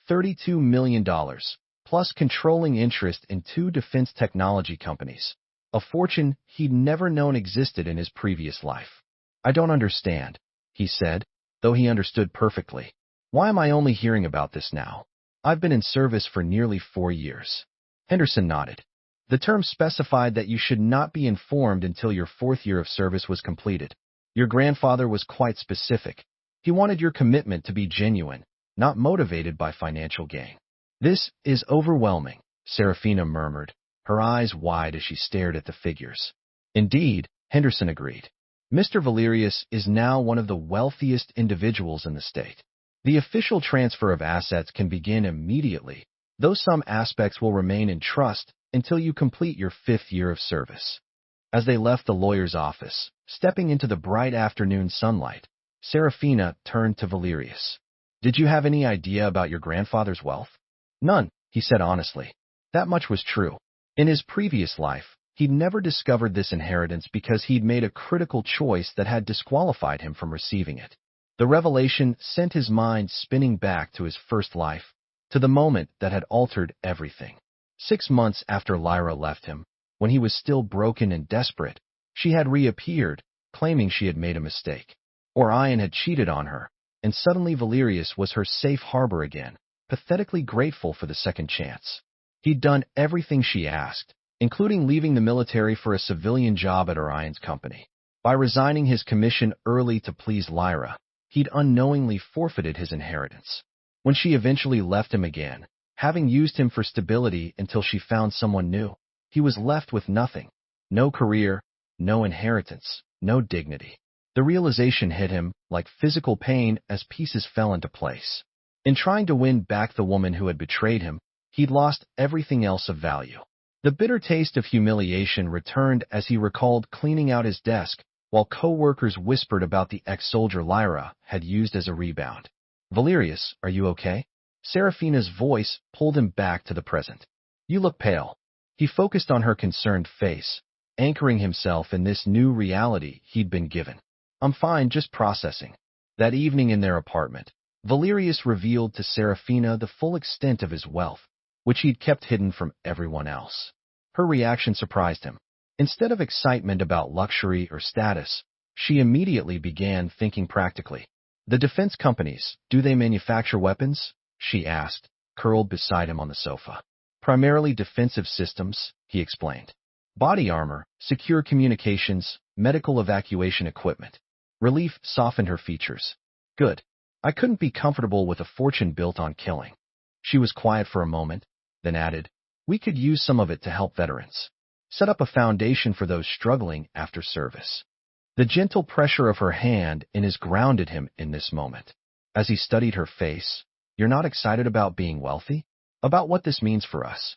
$32 million, plus controlling interest in 2 defense technology companies, a fortune he'd never known existed in his previous life. I don't understand, he said, though he understood perfectly. Why am I only hearing about this now? I've been in service for nearly 4 years. Henderson nodded. The term specified that you should not be informed until your 4th year of service was completed. Your grandfather was quite specific. He wanted your commitment to be genuine, not motivated by financial gain. This is overwhelming, Serafina murmured, her eyes wide as she stared at the figures. Indeed, Henderson agreed. Mr. Valerius is now one of the wealthiest individuals in the state. The official transfer of assets can begin immediately, though some aspects will remain in trust until you complete your 5th year of service. As they left the lawyer's office, stepping into the bright afternoon sunlight, Serafina turned to Valerius. Did you have any idea about your grandfather's wealth? None, he said honestly. That much was true. In his previous life, he'd never discovered this inheritance because he'd made a critical choice that had disqualified him from receiving it. The revelation sent his mind spinning back to his first life, to the moment that had altered everything. 6 months after Lyra left him, when he was still broken and desperate, she had reappeared, claiming she had made a mistake. Orion had cheated on her, and suddenly Valerius was her safe harbor again, pathetically grateful for the second chance. He'd done everything she asked, including leaving the military for a civilian job at Orion's company. By resigning his commission early to please Lyra, he'd unknowingly forfeited his inheritance. When she eventually left him again, having used him for stability until she found someone new, he was left with nothing. No career, no inheritance, no dignity. The realization hit him like physical pain as pieces fell into place. In trying to win back the woman who had betrayed him, he'd lost everything else of value. The bitter taste of humiliation returned as he recalled cleaning out his desk while co-workers whispered about the ex-soldier Lyra had used as a rebound. Valerius, are you okay? Serafina's voice pulled him back to the present. You look pale. He focused on her concerned face, anchoring himself in this new reality he'd been given. I'm fine, just processing. That evening in their apartment, Valerius revealed to Serafina the full extent of his wealth, which he'd kept hidden from everyone else. Her reaction surprised him. Instead of excitement about luxury or status, she immediately began thinking practically. The defense companies, do they manufacture weapons? She asked, curled beside him on the sofa. Primarily defensive systems, he explained. Body armor, secure communications, medical evacuation equipment. Relief softened her features. Good. I couldn't be comfortable with a fortune built on killing. She was quiet for a moment, then added, we could use some of it to help veterans. Set up a foundation for those struggling after service. The gentle pressure of her hand in his grounded him in this moment. As he studied her face, you're not excited about being wealthy? About what this means for us?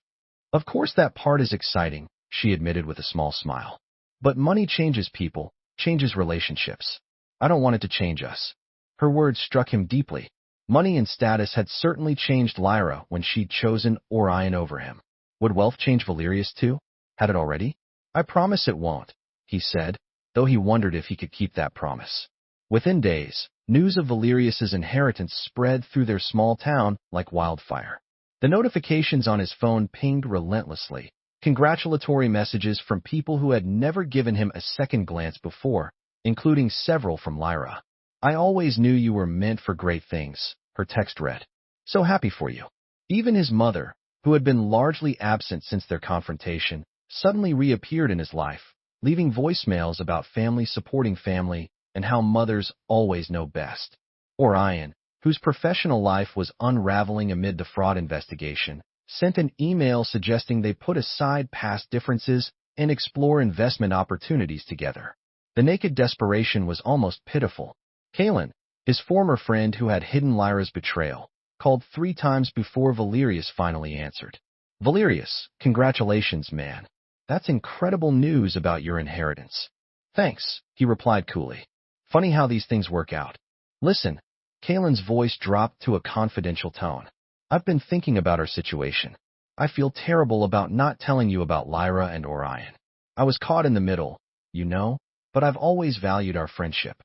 Of course that part is exciting, she admitted with a small smile. But money changes people, changes relationships. I don't want it to change us. Her words struck him deeply. Money and status had certainly changed Lyra when she'd chosen Orion over him. Would wealth change Valerius too? Had it already? I promise it won't, he said, though he wondered if he could keep that promise. Within days, news of Valerius's inheritance spread through their small town like wildfire. The notifications on his phone pinged relentlessly, congratulatory messages from people who had never given him a second glance before, including several from Lyra. "I always knew you were meant for great things," her text read. "So happy for you." Even his mother, who had been largely absent since their confrontation, suddenly reappeared in his life, leaving voicemails about family supporting family and how mothers always know best. Orion, whose professional life was unraveling amid the fraud investigation, sent an email suggesting they put aside past differences and explore investment opportunities together. The naked desperation was almost pitiful. Kalen, his former friend who had hidden Lyra's betrayal, called 3 times before Valerius finally answered. "Valerius, congratulations, man. That's incredible news about your inheritance." "Thanks," he replied coolly. "Funny how these things work out." "Listen," Kalen's voice dropped to a confidential tone. "I've been thinking about our situation. I feel terrible about not telling you about Lyra and Orion. I was caught in the middle, but I've always valued our friendship."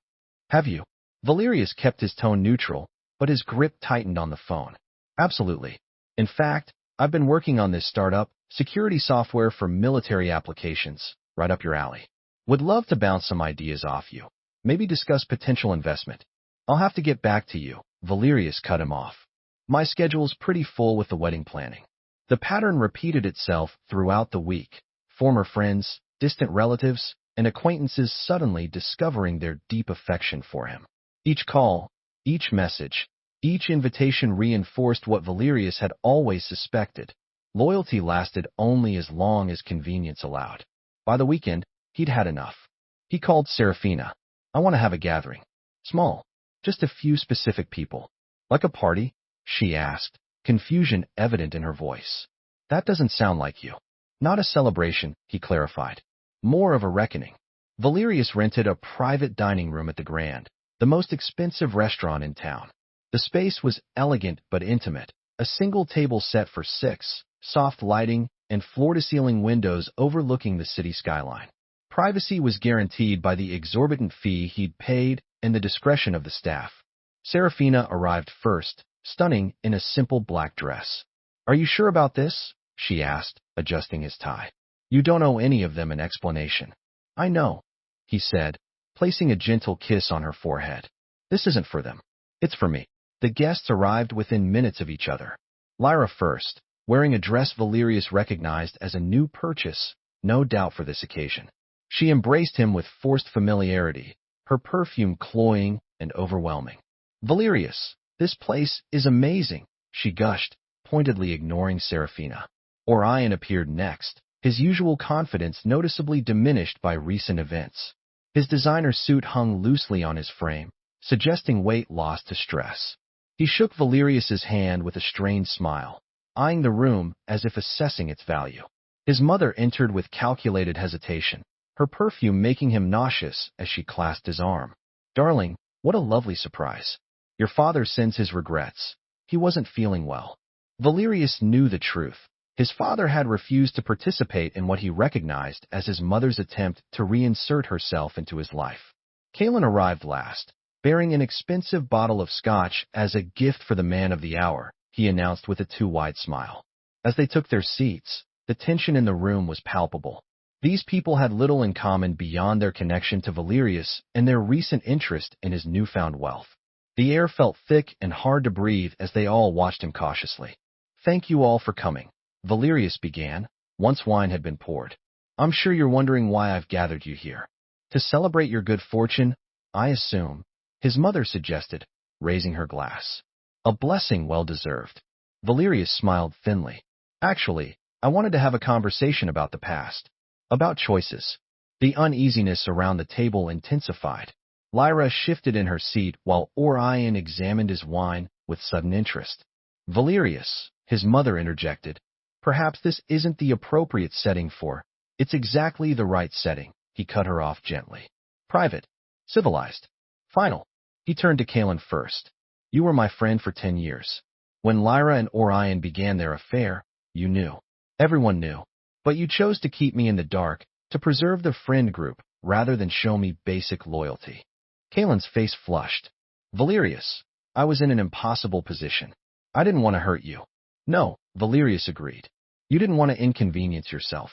"Have you?" Valerius kept his tone neutral, but his grip tightened on the phone. "Absolutely. In fact, I've been working on this startup, security software for military applications, right up your alley. Would love to bounce some ideas off you. Maybe discuss potential investment." "I'll have to get back to you," Valerius cut him off. "My schedule's pretty full with the wedding planning." The pattern repeated itself throughout the week. Former friends, distant relatives, and acquaintances suddenly discovering their deep affection for him. Each call, each message, each invitation reinforced what Valerius had always suspected. Loyalty lasted only as long as convenience allowed. By the weekend, he'd had enough. He called Serafina. "I want to have a gathering. Small. Just a few specific people." "Like a party?" she asked, confusion evident in her voice. "That doesn't sound like you." "Not a celebration," he clarified. "More of a reckoning." Valerius rented a private dining room at the Grand, the most expensive restaurant in town. The space was elegant but intimate, a single table set for 6, soft lighting, and floor-to-ceiling windows overlooking the city skyline. Privacy was guaranteed by the exorbitant fee he'd paid and the discretion of the staff. Serafina arrived first, stunning in a simple black dress. "Are you sure about this?" she asked, adjusting his tie. "You don't owe any of them an explanation." "I know," he said, placing a gentle kiss on her forehead. "This isn't for them. It's for me." The guests arrived within minutes of each other. Lyra first, wearing a dress Valerius recognized as a new purchase, no doubt for this occasion. She embraced him with forced familiarity, her perfume cloying and overwhelming. "Valerius, this place is amazing," she gushed, pointedly ignoring Serafina. Orion appeared next, his usual confidence noticeably diminished by recent events. His designer suit hung loosely on his frame, suggesting weight loss to stress. He shook Valerius's hand with a strained smile, eyeing the room as if assessing its value. His mother entered with calculated hesitation, her perfume making him nauseous as she clasped his arm. "Darling, what a lovely surprise. Your father sends his regrets. He wasn't feeling well." Valerius knew the truth. His father had refused to participate in what he recognized as his mother's attempt to reinsert herself into his life. Kalen arrived last, bearing an expensive bottle of scotch as a gift for the man of the hour, he announced with a too-wide smile. As they took their seats, the tension in the room was palpable. These people had little in common beyond their connection to Valerius and their recent interest in his newfound wealth. The air felt thick and hard to breathe as they all watched him cautiously. "Thank you all for coming," Valerius began, once wine had been poured. "I'm sure you're wondering why I've gathered you here. To celebrate your good fortune, I assume," his mother suggested, raising her glass. "A blessing well-deserved." Valerius smiled thinly. "Actually, I wanted to have a conversation about the past. About choices." The uneasiness around the table intensified. Lyra shifted in her seat while Orion examined his wine with sudden interest. "Valerius," his mother interjected, "perhaps this isn't the appropriate setting for—" "It's exactly the right setting," he cut her off gently. "Private. Civilized. Final." He turned to Kalen first. "You were my friend for 10 years. When Lyra and Orion began their affair, you knew. Everyone knew. But you chose to keep me in the dark, to preserve the friend group, rather than show me basic loyalty." Kalen's face flushed. Valerius, I was in an impossible position. I didn't want to hurt you. No, Valerius agreed. You didn't want to inconvenience yourself.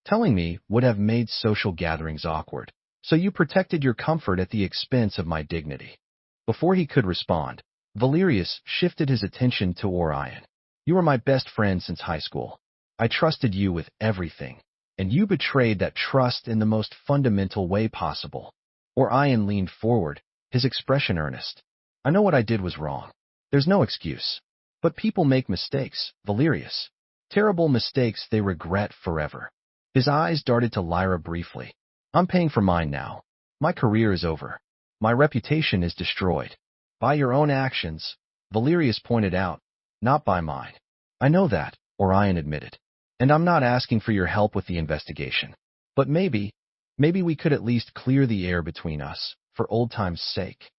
Telling me would have made social gatherings awkward, so you protected your comfort at the expense of my dignity. Before he could respond, Valerius shifted his attention to Orion. You were my best friend since high school. I trusted you with everything, and you betrayed that trust in the most fundamental way possible. Orion leaned forward, his expression earnest. I know what I did was wrong. There's no excuse. But people make mistakes, Valerius. Terrible mistakes they regret forever. His eyes darted to Lyra briefly. I'm paying for mine now. My career is over. My reputation is destroyed. By your own actions, Valerius pointed out, not by mine. I know that, Orion admitted. And I'm not asking for your help with the investigation. But maybe we could at least clear the air between us, for old time's sake.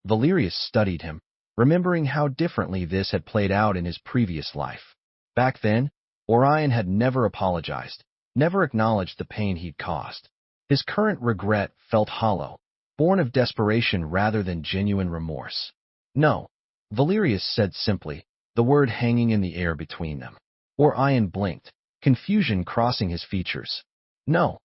Valerius studied him, remembering how differently this had played out in his previous life. Back then, Orion had never apologized, never acknowledged the pain he'd caused. His current regret felt hollow, born of desperation rather than genuine remorse. No, Valerius said simply, the word hanging in the air between them. Orion blinked, confusion crossing his features. No,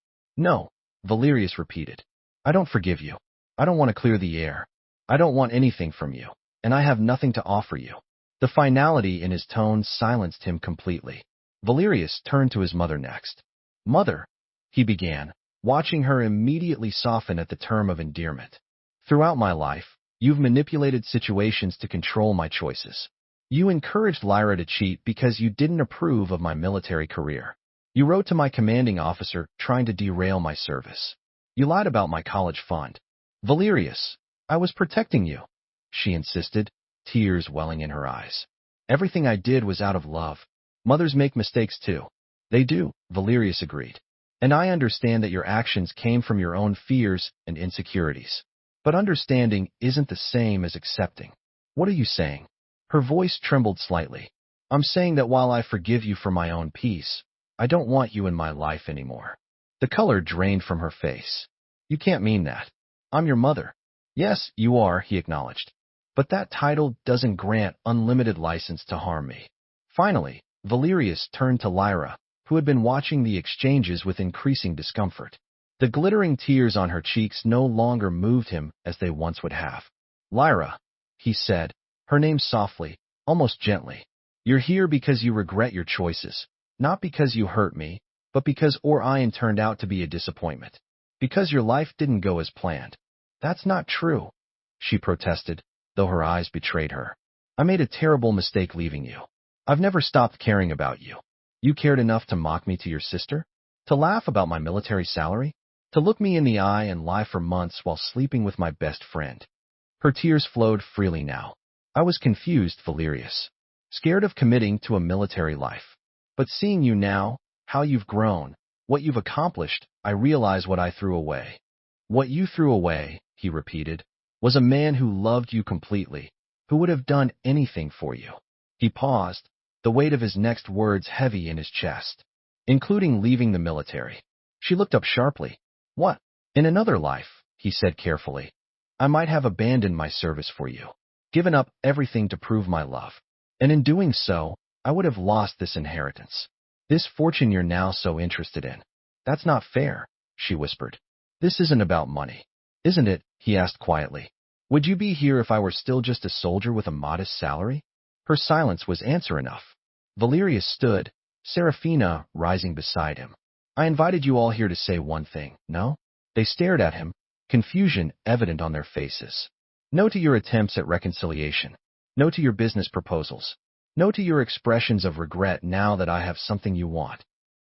Valerius repeated. I don't forgive you. I don't want to clear the air. I don't want anything from you, and I have nothing to offer you. The finality in his tone silenced him completely. Valerius turned to his mother next. Mother, he began, watching her immediately soften at the term of endearment. Throughout my life, you've manipulated situations to control my choices. You encouraged Lyra to cheat because you didn't approve of my military career. You wrote to my commanding officer trying to derail my service. You lied about my college fund. Valerius, I was protecting you, she insisted, tears welling in her eyes. Everything I did was out of love. Mothers make mistakes too. They do, Valerius agreed. And I understand that your actions came from your own fears and insecurities. But understanding isn't the same as accepting. What are you saying? Her voice trembled slightly. I'm saying that while I forgive you for my own peace, I don't want you in my life anymore. The color drained from her face. You can't mean that. I'm your mother. Yes, you are, he acknowledged. But that title doesn't grant unlimited license to harm me. Finally, Valerius turned to Lyra, who had been watching the exchanges with increasing discomfort. The glittering tears on her cheeks no longer moved him as they once would have. Lyra, he said, her name softly, almost gently. You're here because you regret your choices, not because you hurt me, but because Orion turned out to be a disappointment. Because your life didn't go as planned. That's not true, she protested, though her eyes betrayed her. I made a terrible mistake leaving you. I've never stopped caring about you. You cared enough to mock me to your sister? To laugh about my military salary? To look me in the eye and lie for months while sleeping with my best friend? Her tears flowed freely now. I was confused, Valerius. Scared of committing to a military life. But seeing you now, how you've grown, what you've accomplished, I realize what I threw away. What you threw away, he repeated, was a man who loved you completely, who would have done anything for you. He paused, the weight of his next words heavy in his chest. Including leaving the military. She looked up sharply. What? In another life, he said carefully, I might have abandoned my service for you, given up everything to prove my love. And in doing so, I would have lost this inheritance. This fortune you're now so interested in. That's not fair, she whispered. This isn't about money. Isn't it? He asked quietly. Would you be here if I were still just a soldier with a modest salary? Her silence was answer enough. Valerius stood, Seraphina rising beside him. I invited you all here to say one thing, no? They stared at him, confusion evident on their faces. No to your attempts at reconciliation. No to your business proposals. No to your expressions of regret now that I have something you want.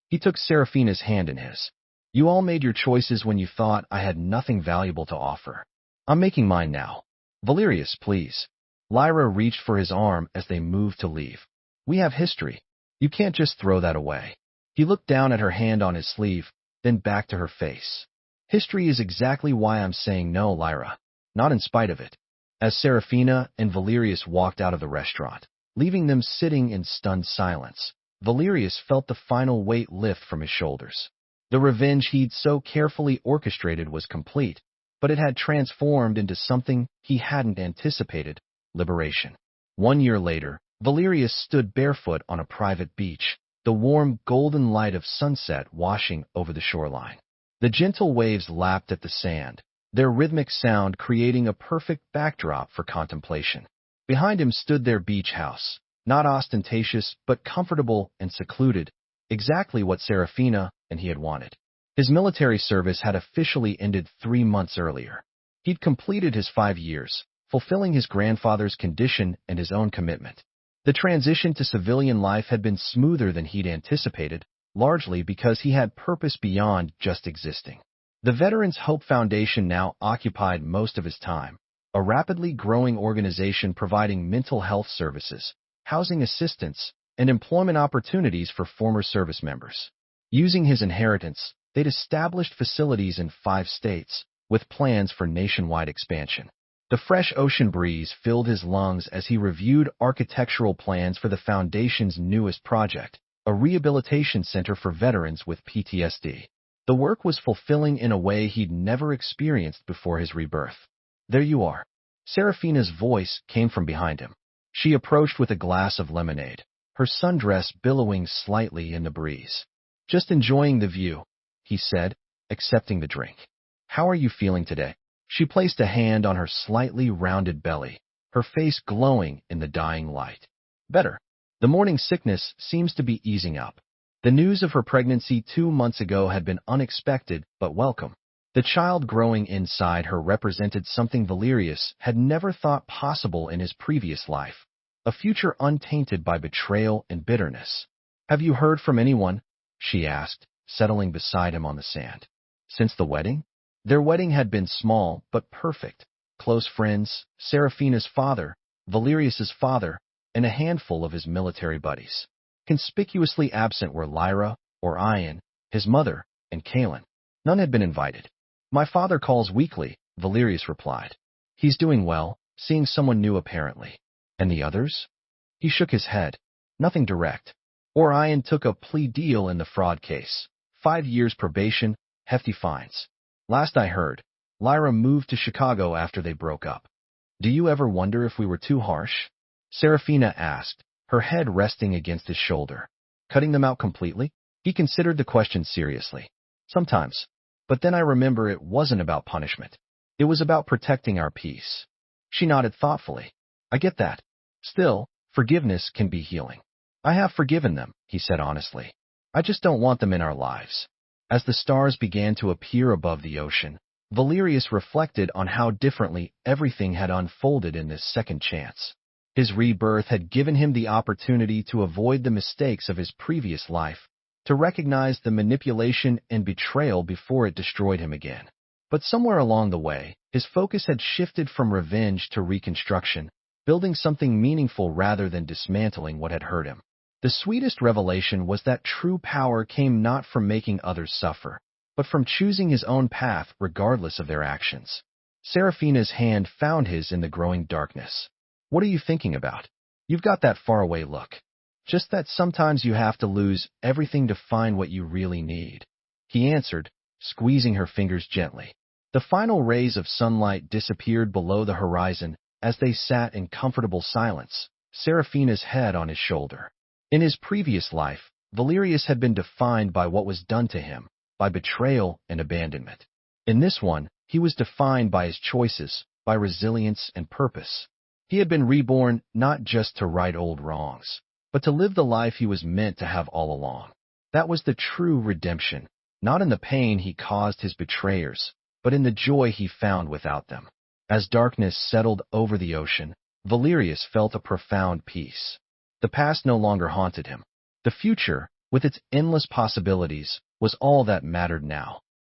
He took Seraphina's hand in his. You all made your choices when you thought I had nothing valuable to offer. I'm making mine now. Valerius, please. Lyra reached for his arm as they moved to leave. We have history. You can't just throw that away. He looked down at her hand on his sleeve, then back to her face. History is exactly why I'm saying no, Lyra. Not in spite of it. As Seraphina and Valerius walked out of the restaurant, leaving them sitting in stunned silence, Valerius felt the final weight lift from his shoulders. The revenge he'd so carefully orchestrated was complete, but it had transformed into something he hadn't anticipated: liberation. 1 year later, Valerius stood barefoot on a private beach, the warm golden light of sunset washing over the shoreline. The gentle waves lapped at the sand, their rhythmic sound creating a perfect backdrop for contemplation. Behind him stood their beach house, not ostentatious but comfortable and secluded, exactly what Serafina and he had wanted. His military service had officially ended 3 months earlier. He'd completed his 5 years, fulfilling his grandfather's condition and his own commitment. The transition to civilian life had been smoother than he'd anticipated, largely because he had purpose beyond just existing. The Veterans Hope Foundation now occupied most of his time, a rapidly growing organization providing mental health services, housing assistance, and employment opportunities for former service members. Using his inheritance, they'd established facilities in 5 states, with plans for nationwide expansion. The fresh ocean breeze filled his lungs as he reviewed architectural plans for the foundation's newest project, a rehabilitation center for veterans with PTSD. The work was fulfilling in a way he'd never experienced before his rebirth. "There you are." Serafina's voice came from behind him. She approached with a glass of lemonade, her sundress billowing slightly in the breeze. "Just enjoying the view," he said, accepting the drink. "How are you feeling today?" She placed a hand on her slightly rounded belly, her face glowing in the dying light. "Better. The morning sickness seems to be easing up." The news of her pregnancy 2 months ago had been unexpected but welcome. The child growing inside her represented something Valerius had never thought possible in his previous life, a future untainted by betrayal and bitterness. "Have you heard from anyone?" she asked, settling beside him on the sand. "Since the wedding?" Their wedding had been small but perfect. Close friends, Serafina's father, Valerius's father, and a handful of his military buddies. Conspicuously absent were Lyra, Orion, his mother, and Kalen. None had been invited. "My father calls weekly," Valerius replied. "He's doing well, seeing someone new apparently." "And the others?" He shook his head. "Nothing direct. Orion took a plea deal in the fraud case. 5 years probation, hefty fines. Last I heard, Lyra moved to Chicago after they broke up." "Do you ever wonder if we were too harsh?" Serafina asked, her head resting against his shoulder. "Cutting them out completely?" He considered the question seriously. "Sometimes. But then I remember it wasn't about punishment. It was about protecting our peace." She nodded thoughtfully. "I get that. Still, forgiveness can be healing." "I have forgiven them," he said honestly. "I just don't want them in our lives." As the stars began to appear above the ocean, Valerius reflected on how differently everything had unfolded in this second chance. His rebirth had given him the opportunity to avoid the mistakes of his previous life, to recognize the manipulation and betrayal before it destroyed him again. But somewhere along the way, his focus had shifted from revenge to reconstruction, building something meaningful rather than dismantling what had hurt him. The sweetest revelation was that true power came not from making others suffer, but from choosing his own path regardless of their actions. Serafina's hand found his in the growing darkness. "What are you thinking about? You've got that faraway look." "Just that sometimes you have to lose everything to find what you really need," he answered, squeezing her fingers gently. The final rays of sunlight disappeared below the horizon as they sat in comfortable silence, Serafina's head on his shoulder. In his previous life, Valerius had been defined by what was done to him, by betrayal and abandonment. In this one, he was defined by his choices, by resilience and purpose. He had been reborn not just to right old wrongs, but to live the life he was meant to have all along. That was the true redemption, not in the pain he caused his betrayers, but in the joy he found without them. As darkness settled over the ocean, Valerius felt a profound peace. The past no longer haunted him. The future, with its endless possibilities, was all that mattered now.